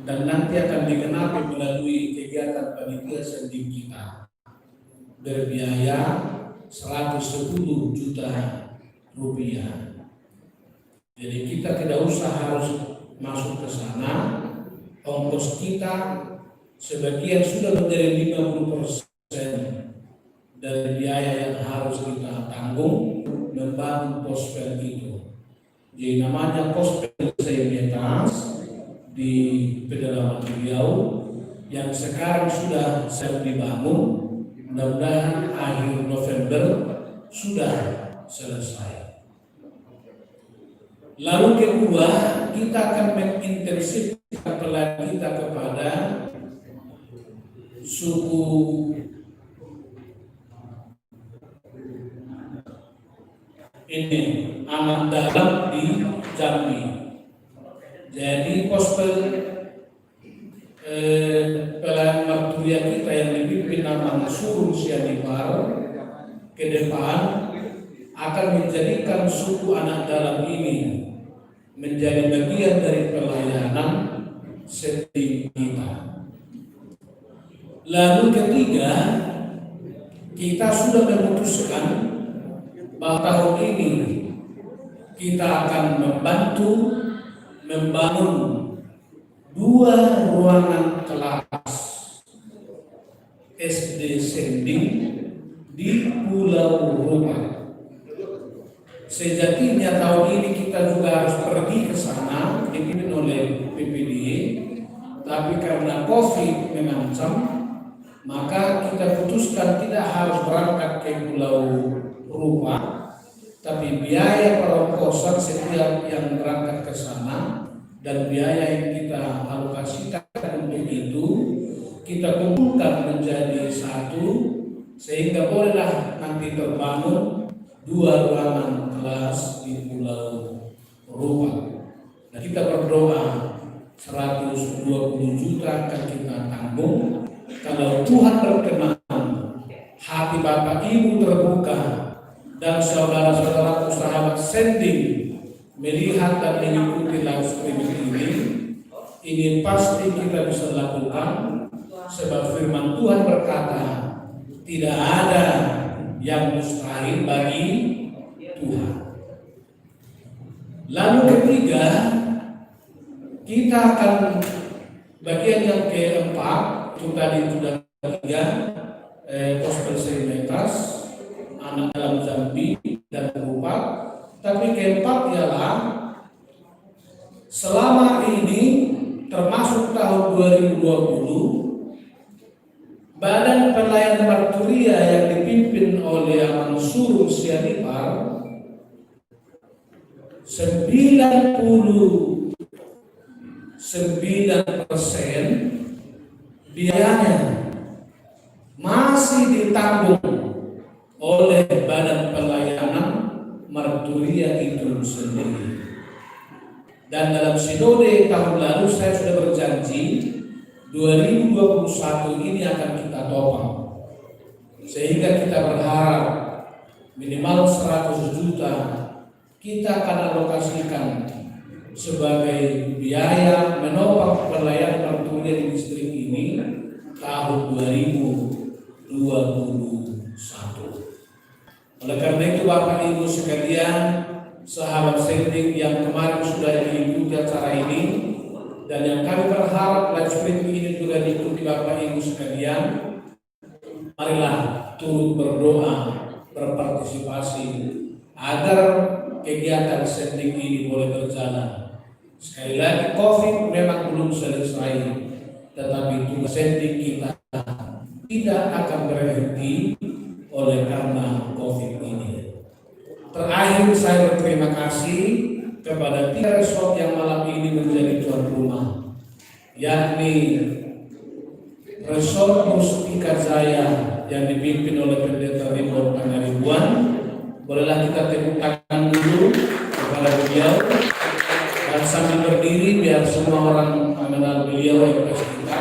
dan nanti akan digenapi melalui kegiatan panitia sendiri kita berbiaya 110 juta rupiah. Jadi kita tidak usah harus masuk ke sana, ongkos kita sebagian sudah menjadi 50% dari biaya yang harus kita tanggung membangun pospel itu. Jadi namanya pospel Seimetas di pedalaman Riau yang sekarang sudah sedang dibangun, mudah-mudahan akhir November sudah selesai. Lalu kedua, kita akan mengintensifkan pelayanan kita kepada suku ini anak dalam di Jambi. Jadi pospel pelayanan marturia kita yang dipimpin nama Surung Sianipar ke depan akan menjadikan suku anak dalam ini menjadi bagian dari pelayanan setiap kita. Lalu ketiga, kita sudah memutuskan bahwa tahun ini kita akan membantu membangun 2 ruangan kelas SD Sending di Pulau Roma. Sejatinya tahun ini kita juga harus pergi ke sana dipimpin oleh PPDI, tapi karena COVID mengancam, maka kita putuskan tidak harus berangkat ke Pulau Roma, tapi biaya perongkosan setiap yang berangkat ke sana dan biaya yang kita alokasikan untuk itu kita kumpulkan menjadi satu, sehingga bolehlah nanti terbangun 2 ruangan kelas di Pulau Roma. Nah, kita berdoa 120 juta akan kita tanggung. Kalau Tuhan berkenan, hati Bapak Ibu terbuka dan saudara-saudara sahabat sending melihat dan mengikuti live streaming ini pasti kita bisa lakukan, sebab firman Tuhan berkata tidak ada yang mustahil bagi Tuhan. Lalu ketiga, kita akan bagian yang keempat, itu tadi sudah 3 pospel Seimetas, anak dalam Jambi dan Rupak. Tapi keempat ialah selama ini termasuk tahun 2020 Badan Pelayanan Marturia yang dipimpin oleh Aman Surung Sianipar 99% biayanya masih ditanggung oleh Badan Pelayanan Marturia itu sendiri. Dan dalam sinode tahun lalu saya sudah berjanji 2021 ini akan kita topang, sehingga kita berharap minimal 100 juta kita akan alokasikan sebagai biaya menopang pelayanan marturia di distrik ini tahun 2021. Oleh karena itu Bapak Ibu sekalian, sahabat sending yang kemarin sudah mengikuti acara ini dan yang kami berharap live streaming ini juga diikuti Bapak Ibu sekalian, marilah turut berdoa, berpartisipasi agar kegiatan sending ini boleh berjalan. Sekali lagi, COVID memang belum selesai, tetapi tugas sending kita tidak akan berhenti oleh karena COVID ini. Terakhir saya berterima kasih kepada 3 resort yang malam ini menjadi tuan rumah, yakni Resort Mustika Jaya yang dipimpin oleh Pendeta Ridwan Pangaribuan. Bolehlah kita tepuk tangan dulu kepada beliau dan sambil berdiri biar semua orang mengenal beliau yang kita.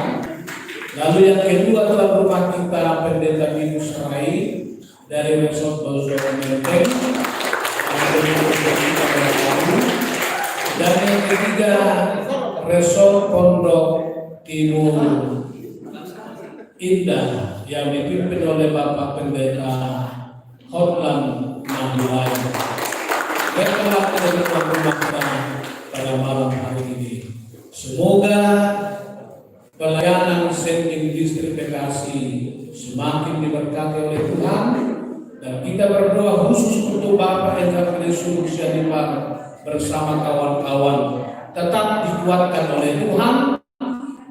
Lalu yang kedua tuan rumah kita Pendeta Ibu Sarai dari Resort Bozoro Menteng. Dan yang ketiga Resort Pondok Ibu Indah yang dipimpin oleh Bapak Pendeta Hotlan Maduai. Dan telah menerima pembahasan pada malam hari ini. Semoga pelayanan Sending Distrik Bekasi semakin diberkati oleh Tuhan, dan kita berdoa khusus untuk Bapak Evangelis Syarifah bersama kawan-kawan tetap dikuatkan oleh Tuhan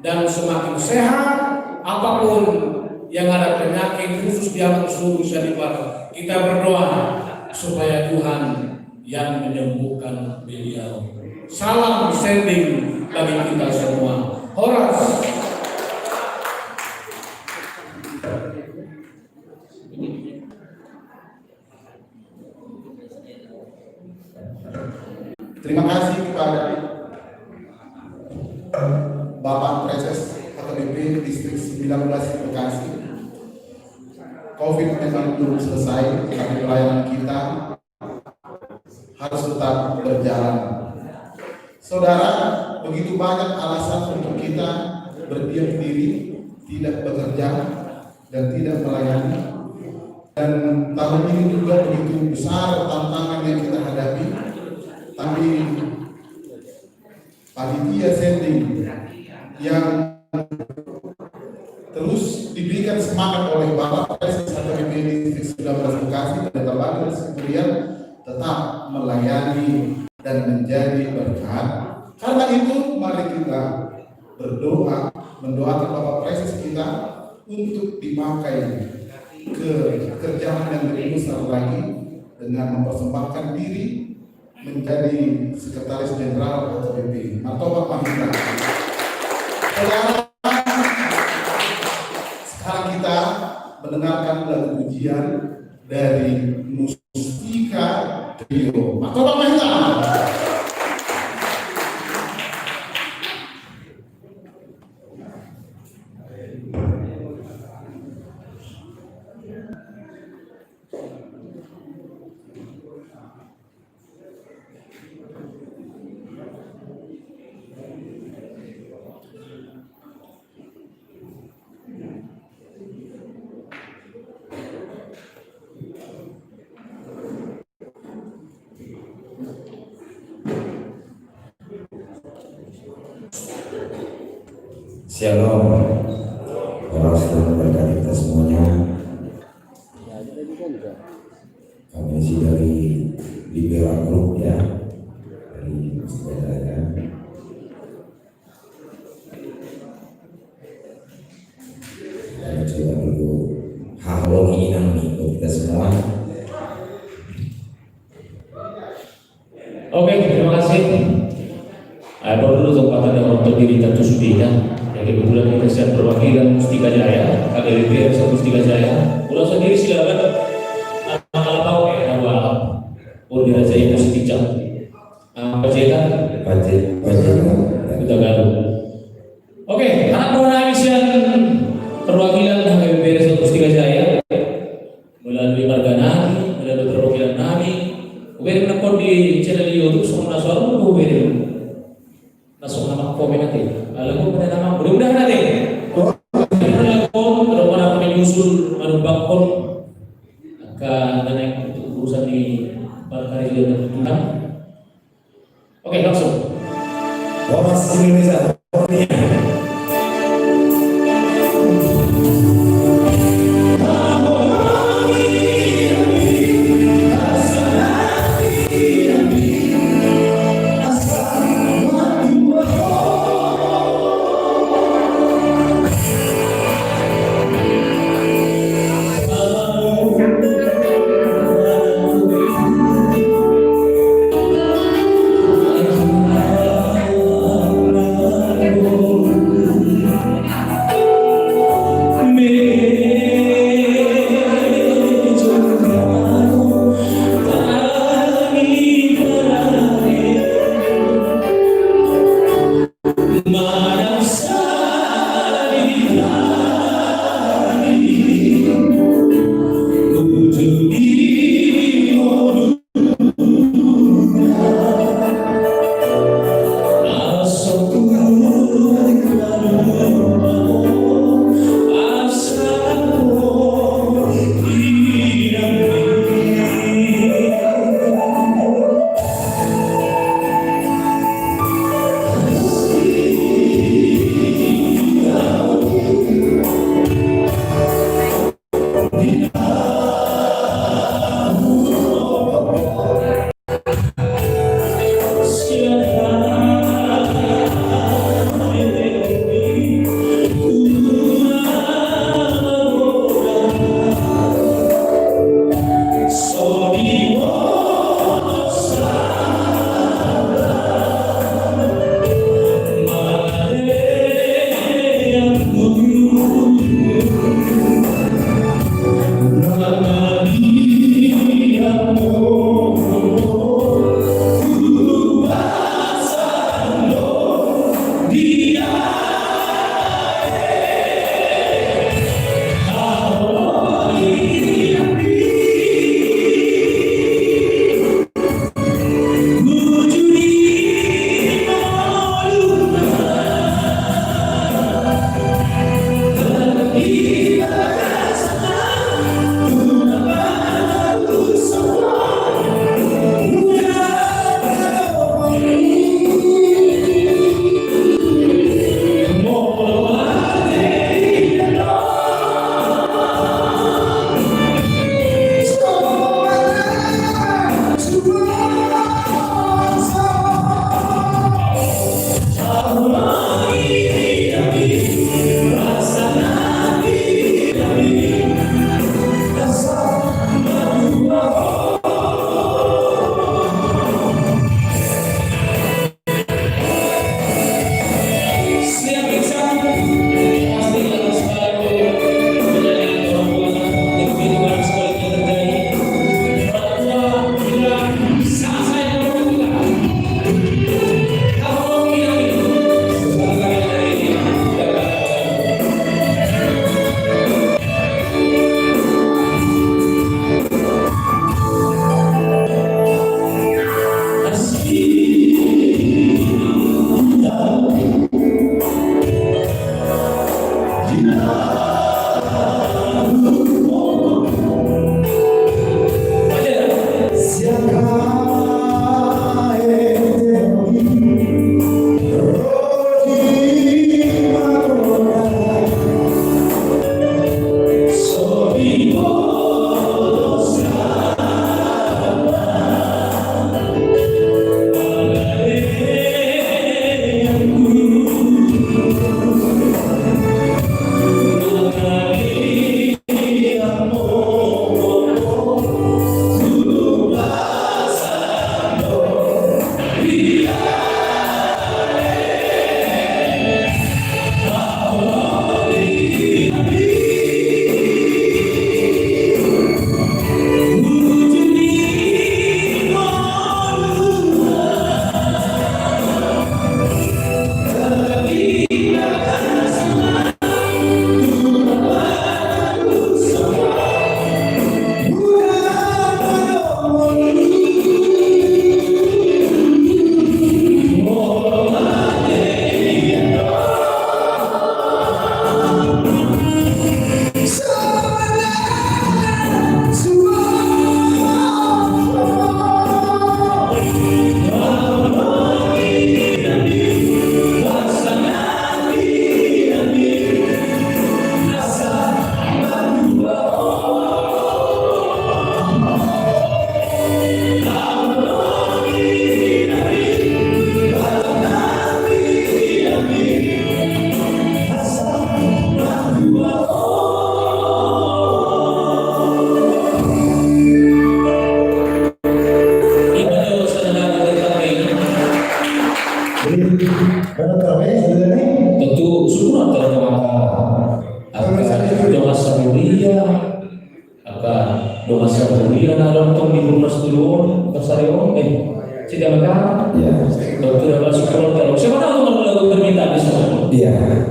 dan semakin sehat. Apapun yang ada penyakit khusus di alam seluruh Syarifah, kita berdoa supaya Tuhan yang menyembuhkan beliau. Salam sending bagi kita semua. Horas. Terima kasih kepada Bapak Preses AKBP Distrik 19 Bekasi. COVID memang belum selesai, tapi pelayanan kita harus tetap berjalan. Saudara, begitu banyak alasan untuk kita berdiam diri, tidak bekerja, dan tidak melayani. Dan tahun ini juga begitu besar tantangan yang kita hadapi. Tapi panitia sending yang terus diberikan semangat oleh Bapak Presiden AKBP Distrik 19 Bekasi dan Lembaga Sekurian tetap melayani dan menjadi berkat. Karena itu mari kita berdoa, mendoakan Bapak Presiden kita untuk dipakai ke kerjaan yang lebih besar lagi dengan mempersembahkan diri menjadi Sekretaris Jenderal AKBP atau Bapak Mahita. Sekarang kita mendengarkan lagu pujian dari Mustika Trio atau Bapak Mahita. Shalom, orang Tuhan berkati kita semuanya. Kami sih dari Libera Group ya, dari sepedanya. Kita coba dulu halo keinginan nih untuk kita semua. Oke, terima kasih. Ada dulu kesempatan untuk diri tentu sudah. Kebetulan kita siap perwakilan Mustika Jaya, KDLP Mustika Jaya. Pulau sendiri silakan. Tahu ya, bahwa Jaya Mustika. Pajekan. Kita gaduh. Oke, anak buah misian perwakilan KDLP Mustika Jaya melalui marga Nabi, melalui perwakilan Nabi. Kemudian menekor di channel YouTube semua suara kemudian masuk nama komen nanti. Lalu pada nama mudah-mudahan nanti lalu terus menyusul manubakon akan naik untuk urusan di Barkari dan Tuhan. Oke, langsung. Wamas Indonesia.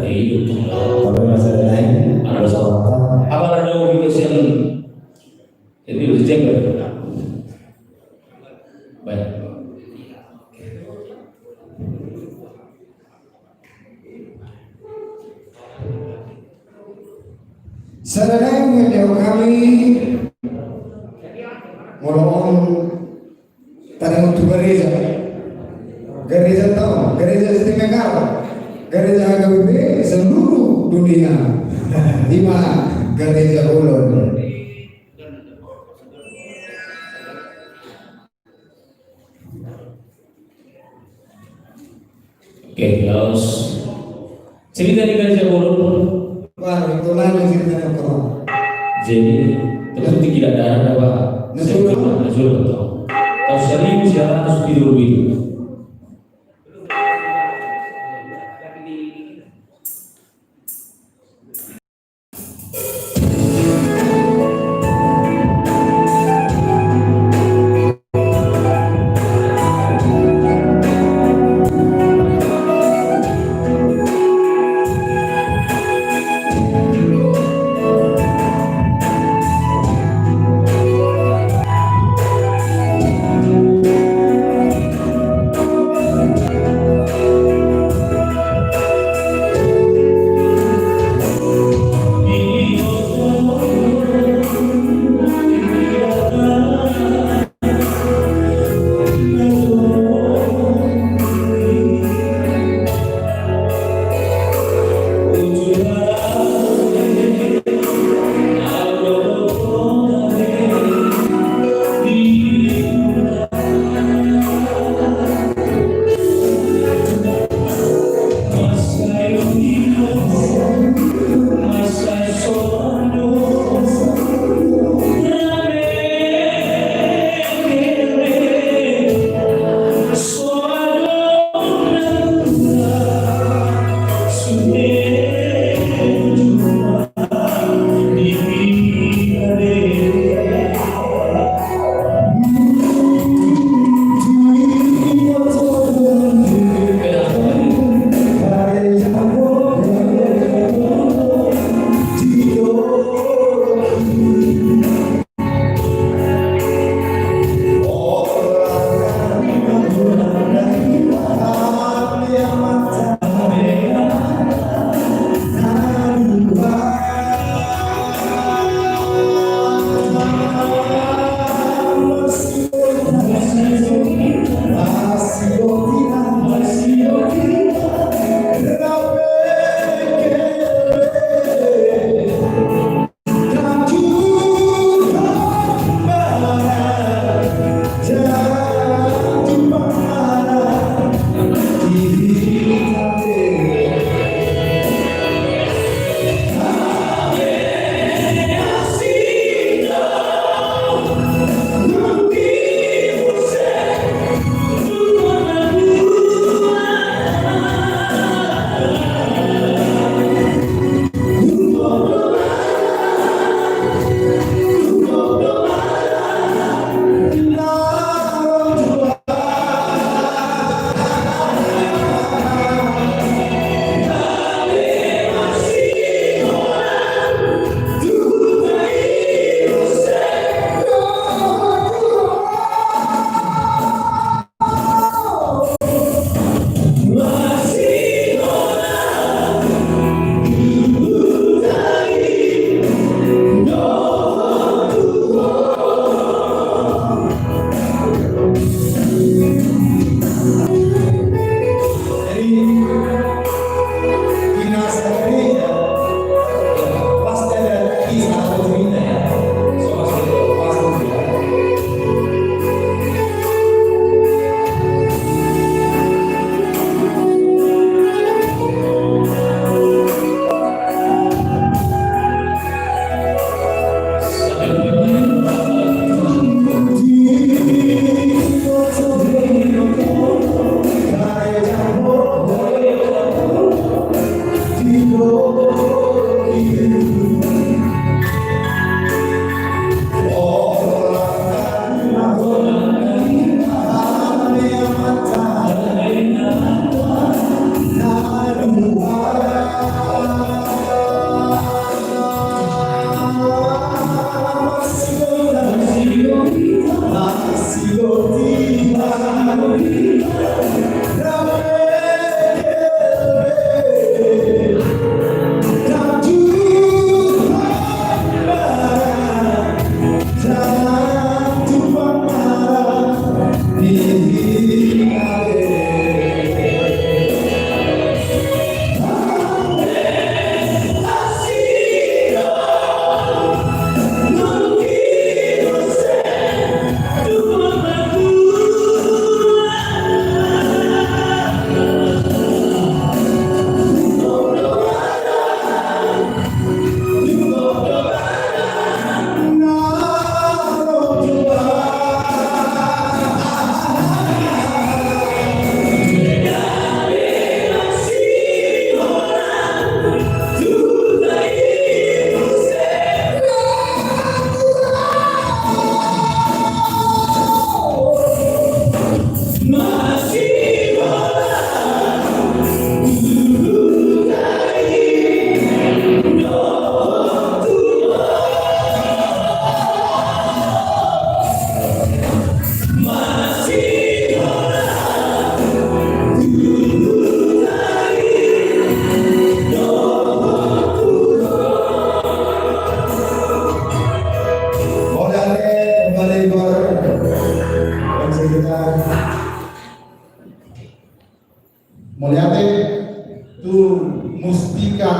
Hidup tuh. Tapi masih ada lain. Ada seorang. Apa ada obligation? Jadi harus cek. Baik. Saudara yang kami ngomong tadi untuk gereja tahu, gereja istimewa, gereja HKBP seluruh dunia, 5 gereja ulun. Oke, terus cerita di gereja ulun. Wah, itu lagi ceritanya kok. Jadi terus tidak ada apa? Nazul. Nazul betul. Tahu 1.900 biru-biru. Mustika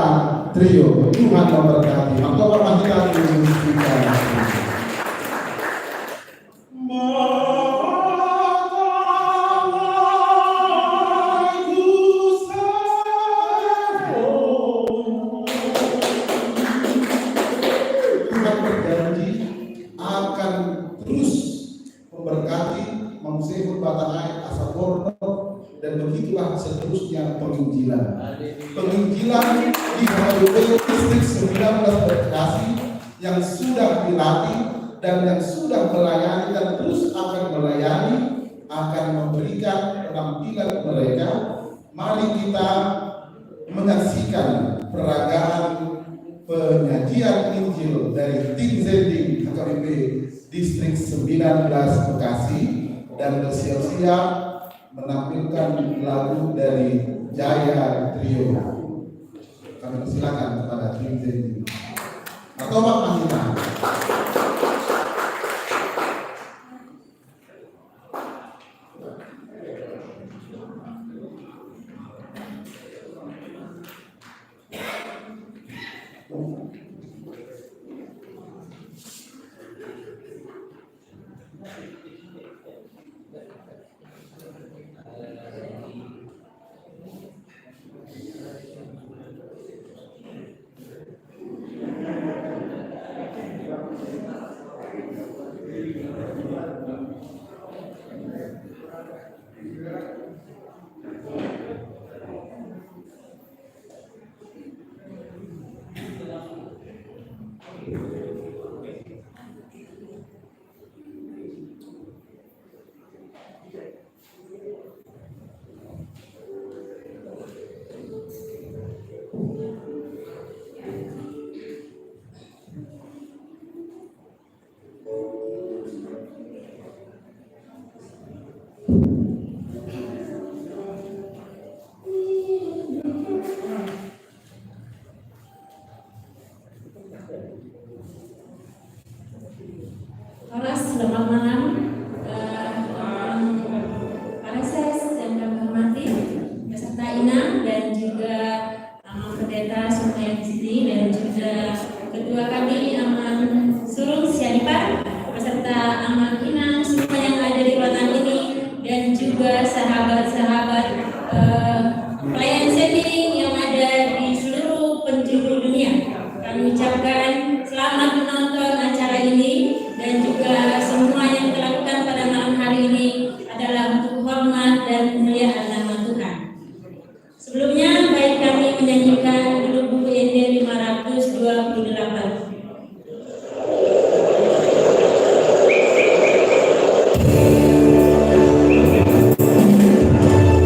Trio. Tuhan memberkati. Maka orang kita di Mustika Trio. Tuhan berjanji akan terus memberkati Mangsehu Batangai Asaporno dan begitulah seterusnya penginjilan. Penginjilan di HWP Distrik 19 Bekasi yang sudah dilatih dan yang sudah melayani dan terus akan melayani akan memberikan penampilan mereka. Mari kita menyaksikan peragaan penyajian Injil dari tim Zending HKBP Distrik 19 Bekasi dan bersiap-siap menampilkan lagu dari Jaya Trio. Kami persilakan kepada tim Zending. Atau Pak Mahita. Selamat malam, para ses yang kami hormati, beserta Ina dan juga Amang Pendeta semua yang di sini dan juga ketua kami Amang Surung Sianipar beserta Amang Ina semua yang ada di ruangan ini dan juga sahabat